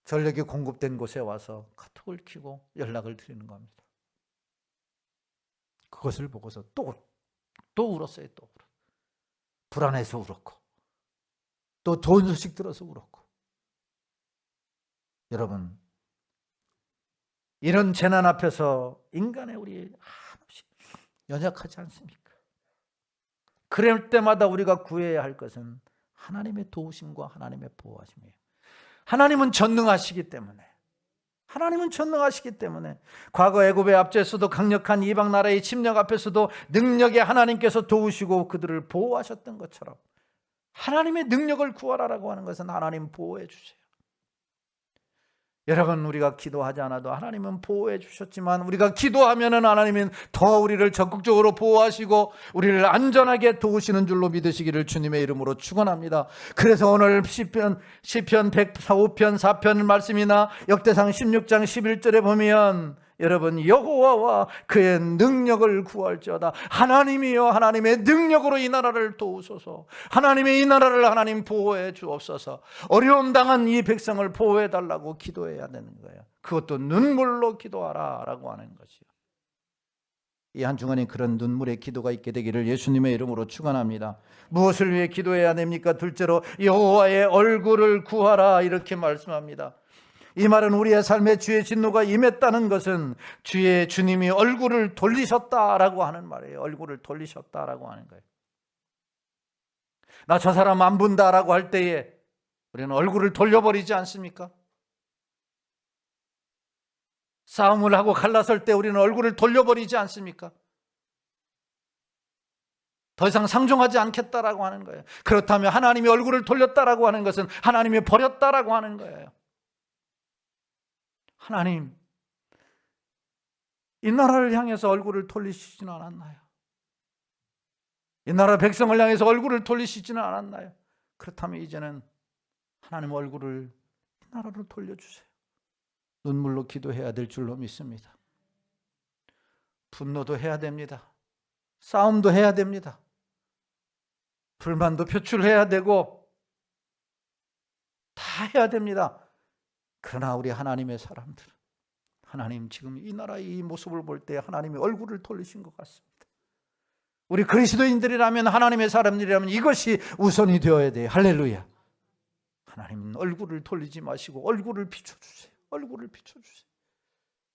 [SPEAKER 1] 전력이 공급된 곳에 와서 카톡을 켜고 연락을 드리는 겁니다. 그것을 보고서 또 울었어요. 또 울어. 불안해서 울었고, 또 좋은 소식 들어서 울었고. 여러분, 이런 재난 앞에서 인간의 우리 한없이 연약하지 않습니까? 그럴 때마다 우리가 구해야 할 것은 하나님의 도우심과 하나님의 보호하심이에요. 하나님은 전능하시기 때문에, 과거 애굽의 앞에서도 강력한 이방 나라의 침략 앞에서도 능력의 하나님께서 도우시고 그들을 보호하셨던 것처럼, 하나님의 능력을 구하라라고 하는 것은 하나님 보호해 주세요. 여러분, 우리가 기도하지 않아도 하나님은 보호해 주셨지만, 우리가 기도하면은 하나님은 더 우리를 적극적으로 보호하시고 우리를 안전하게 도우시는 줄로 믿으시기를 주님의 이름으로 축원합니다. 그래서 오늘 시편 105편 4편 말씀이나 역대상 16장 11절에 보면, 여러분, 여호와와 그의 능력을 구할지어다. 하나님이여, 하나님의 능력으로 이 나라를 도우소서. 하나님의 이 나라를 하나님 보호해 주옵소서. 어려움 당한 이 백성을 보호해 달라고 기도해야 되는 거예요. 그것도 눈물로 기도하라 라고 하는 것이요. 이 한 주간에 그런 눈물의 기도가 있게 되기를 예수님의 이름으로 축원합니다. 무엇을 위해 기도해야 됩니까? 둘째로 여호와의 얼굴을 구하라 이렇게 말씀합니다. 이 말은 우리의 삶에 주의 진노가 임했다는 것은 주님이 얼굴을 돌리셨다라고 하는 말이에요. 얼굴을 돌리셨다라고 하는 거예요. 나 저 사람 안 본다라고 할 때에 우리는 얼굴을 돌려버리지 않습니까? 싸움을 하고 갈라설 때 우리는 얼굴을 돌려버리지 않습니까? 더 이상 상종하지 않겠다라고 하는 거예요. 그렇다면 하나님이 얼굴을 돌렸다라고 하는 것은 하나님이 버렸다라고 하는 거예요. 하나님, 이 나라를 향해서 얼굴을 돌리시지는 않았나요? 이 나라 백성을 향해서 얼굴을 돌리시지는 않았나요? 그렇다면 이제는 하나님 얼굴을 이 나라로 돌려주세요. 눈물로 기도해야 될 줄로 믿습니다. 분노도 해야 됩니다. 싸움도 해야 됩니다. 불만도 표출해야 되고 다 해야 됩니다. 그러나 우리 하나님의 사람들은, 하나님 지금 이 나라의 이 모습을 볼 때 하나님이 얼굴을 돌리신 것 같습니다. 우리 그리스도인들이라면, 하나님의 사람들이라면 이것이 우선이 되어야 돼요. 할렐루야. 하나님은 얼굴을 돌리지 마시고 얼굴을 비춰주세요. 얼굴을 비춰주세요.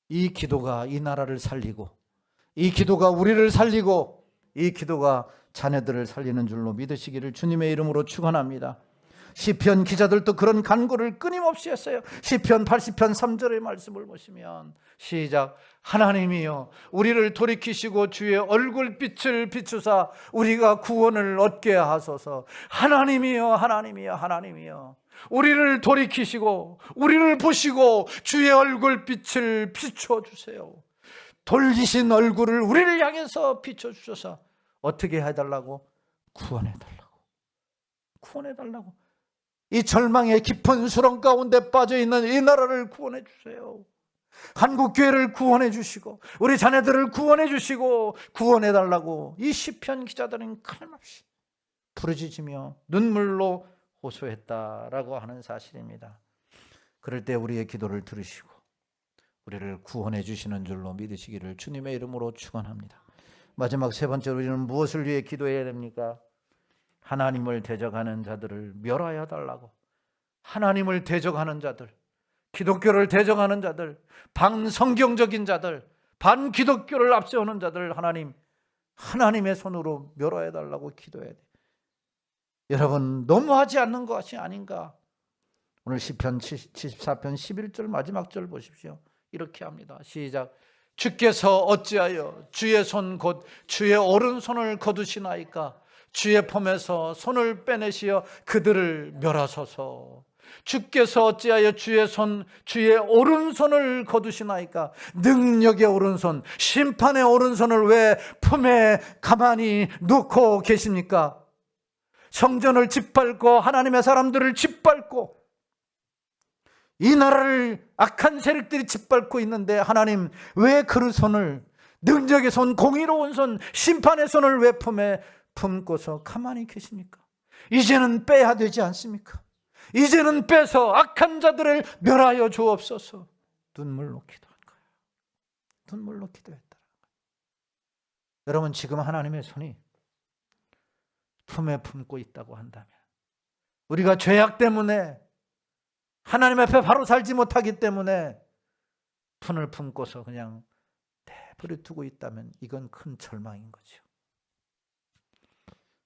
[SPEAKER 1] 이 기도가 이 나라를 살리고, 이 기도가 우리를 살리고, 이 기도가 자녀들을 살리는 줄로 믿으시기를 주님의 이름으로 축원합니다. 시편 기자들도 그런 간구를 끊임없이 했어요. 시편 80편 3절의 말씀을 보시면 시작. 하나님이여 우리를 돌이키시고 주의 얼굴빛을 비추사 우리가 구원을 얻게 하소서. 하나님이여 하나님이여 하나님이여 우리를 돌이키시고 우리를 보시고 주의 얼굴빛을 비춰주세요. 돌리신 얼굴을 우리를 향해서 비춰주셔서 어떻게 해달라고? 구원해달라고. 구원해달라고. 이 절망의 깊은 수렁 가운데 빠져있는 이 나라를 구원해 주세요. 한국교회를 구원해 주시고 우리 자녀들을 구원해 주시고 구원해 달라고 이 시편 기자들은 칼없이 부르짖으며 눈물로 호소했다라고 하는 사실입니다. 그럴 때 우리의 기도를 들으시고 우리를 구원해 주시는 줄로 믿으시기를 주님의 이름으로 축원합니다. 마지막 세 번째로 우리는 무엇을 위해 기도해야 됩니까? 하나님을 대적하는 자들을 멸하여 달라고. 하나님을 대적하는 자들, 기독교를 대적하는 자들, 반성경적인 자들, 반기독교를 앞세우는 자들 하나님의 손으로 멸하여 달라고 기도해야 돼. 여러분 너무하지 않는 것이 아닌가? 오늘 시편 74편 11절 마지막 절 보십시오. 이렇게 합니다. 시작. 주께서 어찌하여 주의 손 곧 주의 오른손을 거두시나이까? 주의 품에서 손을 빼내시어 그들을 멸하소서. 주께서 어찌하여 주의 오른손을 거두시나이까? 능력의 오른손, 심판의 오른손을 왜 품에 가만히 놓고 계십니까? 성전을 짓밟고 하나님의 사람들을 짓밟고 이 나라를 악한 세력들이 짓밟고 있는데 하나님 왜 그 손을, 능력의 손, 공의로운 손, 심판의 손을 왜 품고서 가만히 계십니까? 이제는 빼야 되지 않습니까? 이제는 빼서 악한 자들을 멸하여 주옵소서. 눈물로 기도한 거예요. 눈물로 기도했다. 여러분 지금 하나님의 손이 품에 품고 있다고 한다면 우리가 죄악 때문에 하나님 앞에 바로 살지 못하기 때문에 품을 품고서 그냥 내버려 두고 있다면 이건 큰 절망인 거죠.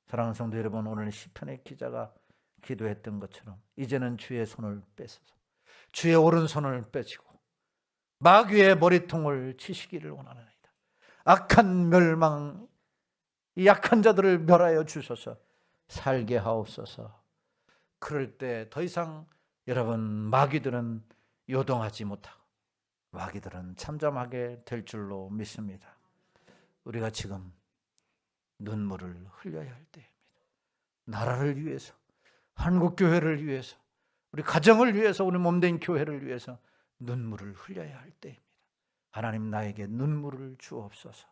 [SPEAKER 1] 사랑하는 성도 여러분, 오늘 시편의 기자가 기도했던 것처럼 이제는 주의 손을 뺏어서 주의 오른손을 빼시고 마귀의 머리통을 치시기를 원하나이다. 악한 멸망, 이 약한 자들을 멸하여 주셔서 살게 하옵소서. 그럴 때 더 이상 여러분 마귀들은 요동하지 못하고 마귀들은 잠잠하게 될 줄로 믿습니다. 우리가 지금 눈물을 흘려야 할 때입니다. 나라를 위해서, 한국교회를 위해서, 우리 가정을 위해서, 우리 몸된 교회를 위해서 눈물을 흘려야 할 때입니다. 하나님 나에게 눈물을 주옵소서.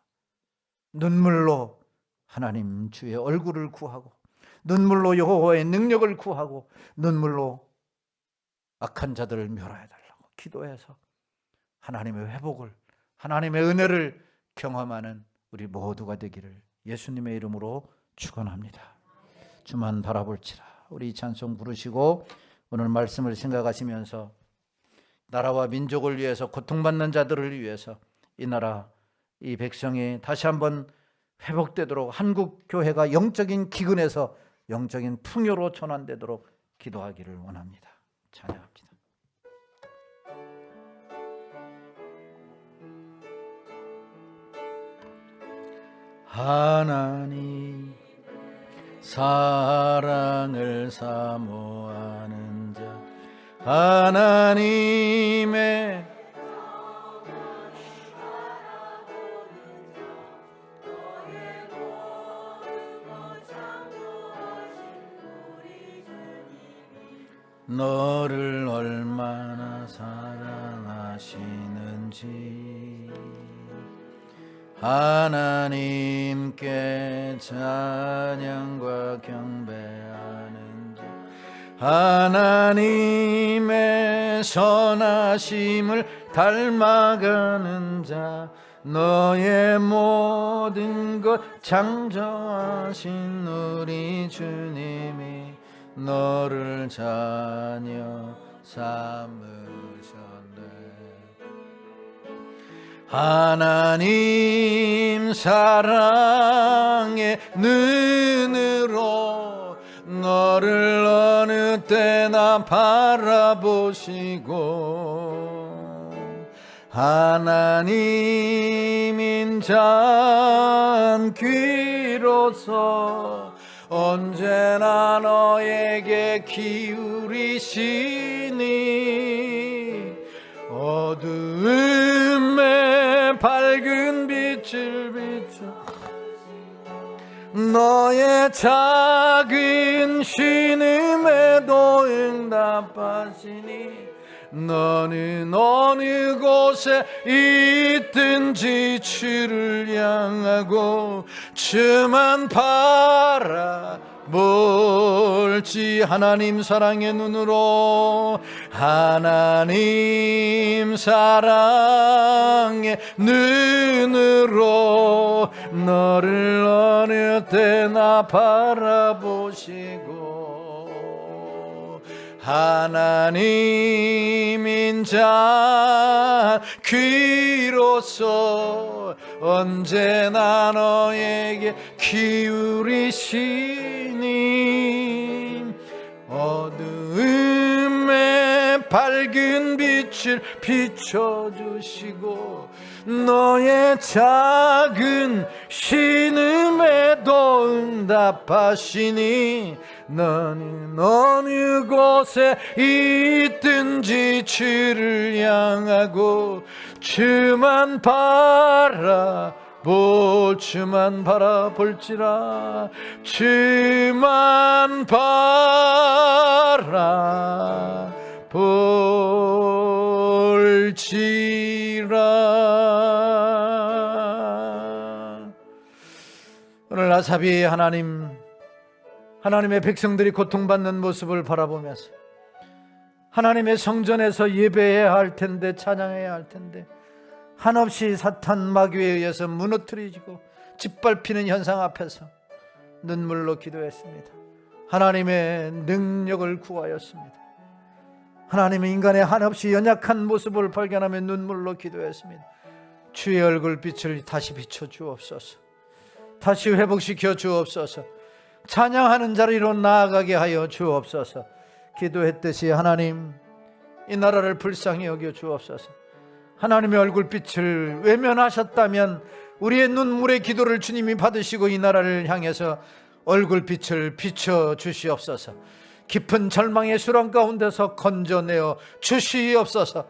[SPEAKER 1] 눈물로 하나님 주의 얼굴을 구하고 눈물로 여호와의 능력을 구하고 눈물로 악한 자들을 멸하여달라고 기도해서 하나님의 회복을, 하나님의 은혜를 경험하는 우리 모두가 되기를 예수님의 이름으로 축원합니다. 주만 바라볼지라. 우리 이 찬송 부르시고 오늘 말씀을 생각하시면서 나라와 민족을 위해서, 고통받는 자들을 위해서 이 나라, 이 백성이 다시 한번 회복되도록, 한국 교회가 영적인 기근에서 영적인 풍요로 전환되도록 기도하기를 원합니다. 찬양합니다. 하나님 사랑을 사모하는 자, 하나님의 너를 얼마나 사랑하시는지 하나님께 찬양과 경배하는 자, 하나님의 선하심을 닮아가는 자, 너의 모든 것 창조하신 우리 주님이 너를 자녀 삼으셨네. 하나님 사랑의 눈으로 너를 어느 어느 때나 바라보시고 하나님 인자한 귀로서 언제나 너에게 기울이시니 어두움에 밝은 빛을 비춰 너의 작은 신음에도 응답하시니 너는 어느 곳에 있든지 주를 향하고 주만 바라볼지 하나님 사랑의 눈으로 하나님 사랑의 눈으로 너를 어느 때나 바라보시고 하나님 인자 귀로서 언제나 너에게 기울이시니 어두움에 밝은 빛을 비춰주시고 너의 작은 신음에도 응답하시니 너는 어느 곳에 있든지 주를 향하고 주만 바라볼지라 주만 바라볼지라. 오늘 아사비 하나님의 백성들이 고통받는 모습을 바라보면서 하나님의 성전에서 예배해야 할 텐데 찬양해야 할 텐데 한없이 사탄 마귀에 의해서 무너뜨리고 짓밟히는 현상 앞에서 눈물로 기도했습니다. 하나님의 능력을 구하였습니다. 하나님은 인간의 한없이 연약한 모습을 발견하며 눈물로 기도했습니다. 주의 얼굴빛을 다시 비춰 주옵소서. 다시 회복시켜 주옵소서. 찬양하는 자리로 나아가게 하여 주옵소서. 기도했듯이 하나님 이 나라를 불쌍히 여겨 주옵소서. 하나님의 얼굴빛을 외면하셨다면 우리의 눈물의 기도를 주님이 받으시고 이 나라를 향해서 얼굴빛을 비춰 주시옵소서. 깊은 절망의 수렁 가운데서 건져내어 주시옵소서.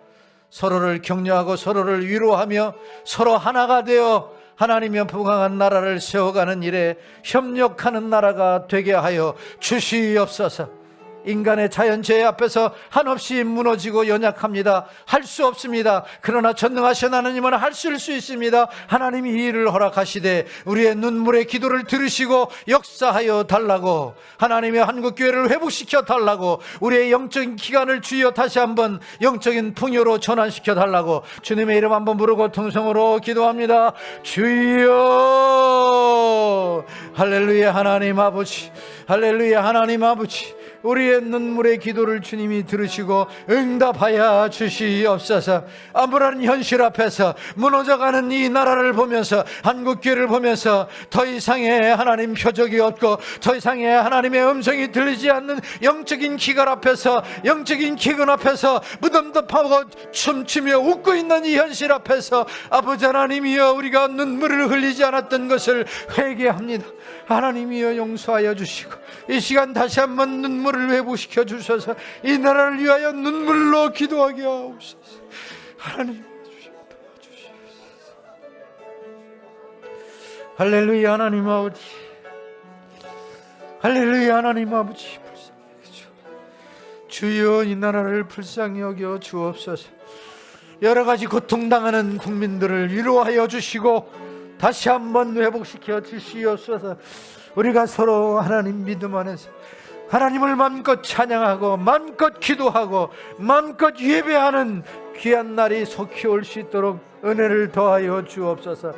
[SPEAKER 1] 서로를 격려하고 서로를 위로하며 서로 하나가 되어 하나님의 부강한 나라를 세워가는 일에 협력하는 나라가 되게 하여 주시옵소서. 인간의 자연재해 앞에서 한없이 무너지고 연약합니다. 할 수 없습니다. 그러나 전능하신 하나님은 하실 수 있습니다. 하나님이 이 일을 허락하시되 우리의 눈물의 기도를 들으시고 역사하여 달라고, 하나님의 한국교회를 회복시켜 달라고, 우리의 영적인 기간을 주여 다시 한번 영적인 풍요로 전환시켜 달라고 주님의 이름 한번 부르고 통성으로 기도합니다. 주여. 할렐루야. 하나님 아버지, 할렐루야. 하나님 아버지, 우리의 눈물의 기도를 주님이 들으시고 응답하여 주시옵소서. 암울한 현실 앞에서 무너져가는 이 나라를 보면서, 한국교회를 보면서 더 이상의 하나님 표적이 없고 더 이상의 하나님의 음성이 들리지 않는 영적인 기간 앞에서, 영적인 기근 앞에서 무덤덤하고 춤추며 웃고 있는 이 현실 앞에서 아버지 하나님이여, 우리가 눈물을 흘리지 않았던 것을 회개합니다. 하나님이여 용서하여 주시고 이 시간 다시 한번 눈물을 회복시켜 주셔서 이 나라를 위하여 눈물로 기도하게 하옵소서. 하나님 도와주시옵소서. 할렐루야. 하나님 아버지, 할렐루야. 하나님 아버지, 주여 이 나라를 불쌍히 여겨 주옵소서. 여러 가지 고통당하는 국민들을 위로하여 주시고 다시 한번 회복시켜 주시옵소서. 우리가 서로 하나님 믿음 안에서 하나님을 마음껏 찬양하고 마음껏 기도하고 마음껏 예배하는 귀한 날이 속히 올 수 있도록 은혜를 더하여 주옵소서.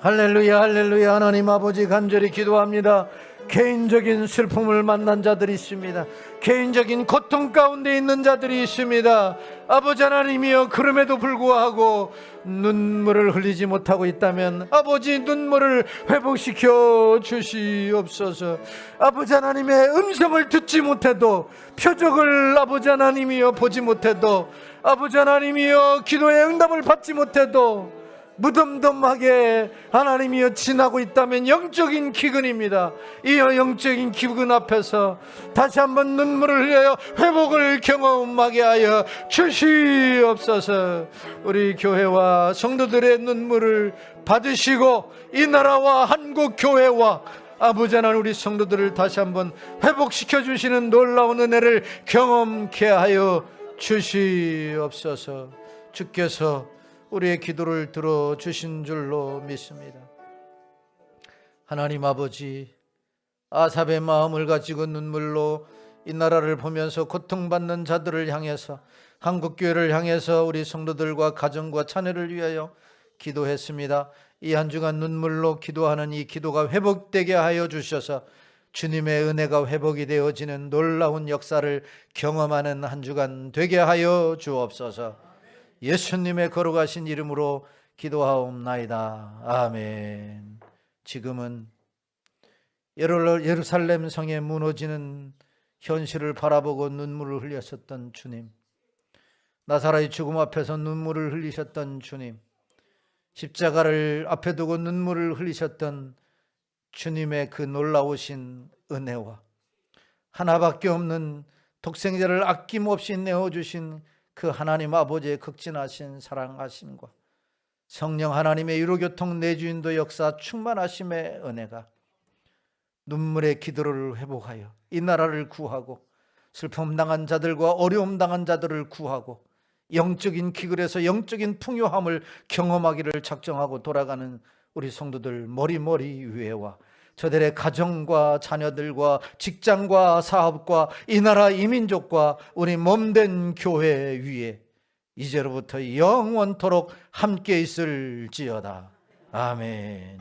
[SPEAKER 1] 할렐루야. 할렐루야. 하나님 아버지, 간절히 기도합니다. 개인적인 슬픔을 만난 자들이 있습니다. 개인적인 고통 가운데 있는 자들이 있습니다. 아버지 하나님이여, 그럼에도 불구하고 눈물을 흘리지 못하고 있다면 아버지 눈물을 회복시켜 주시옵소서. 아버지 하나님의 음성을 듣지 못해도, 표적을 아버지 하나님이여 보지 못해도, 아버지 하나님이여 기도의 응답을 받지 못해도 무덤덤하게 하나님이여 지나고 있다면 영적인 기근입니다. 이 영적인 기근 앞에서 다시 한번 눈물을 흘려 회복을 경험하게 하여 주시옵소서. 우리 교회와 성도들의 눈물을 받으시고 이 나라와 한국 교회와 아버지 하나님 우리 성도들을 다시 한번 회복시켜 주시는 놀라운 은혜를 경험케 하여 주시옵소서. 주께서 우리의 기도를 들어주신 줄로 믿습니다. 하나님 아버지, 아삽의 마음을 가지고 눈물로 이 나라를 보면서 고통받는 자들을 향해서, 한국교회를 향해서 우리 성도들과 가정과 자녀를 위하여 기도했습니다. 이 한 주간 눈물로 기도하는 이 기도가 회복되게 하여 주셔서 주님의 은혜가 회복이 되어지는 놀라운 역사를 경험하는 한 주간 되게 하여 주옵소서. 예수님의 거룩하신 이름으로 기도하옵나이다. 아멘. 지금은 예루살렘 성에 무너지는 현실을 바라보고 눈물을 흘렸었던 주님, 나사렛의 죽음 앞에서 눈물을 흘리셨던 주님, 십자가를 앞에 두고 눈물을 흘리셨던 주님의 그 놀라우신 은혜와 하나밖에 없는 독생자를 아낌없이 내어주신 그 하나님 아버지의 극진하신 사랑하심과 성령 하나님의 유로교통 내주인도 역사 충만하심의 은혜가 눈물의 기도를 회복하여 이 나라를 구하고 슬픔 당한 자들과 어려움 당한 자들을 구하고 영적인 기글에서 영적인 풍요함을 경험하기를 작정하고 돌아가는 우리 성도들 머리머리 위에와 저들의 가정과 자녀들과 직장과 사업과 이 나라 이민족과 우리 몸된 교회 위에 이제로부터 영원토록 함께 있을지어다. 아멘.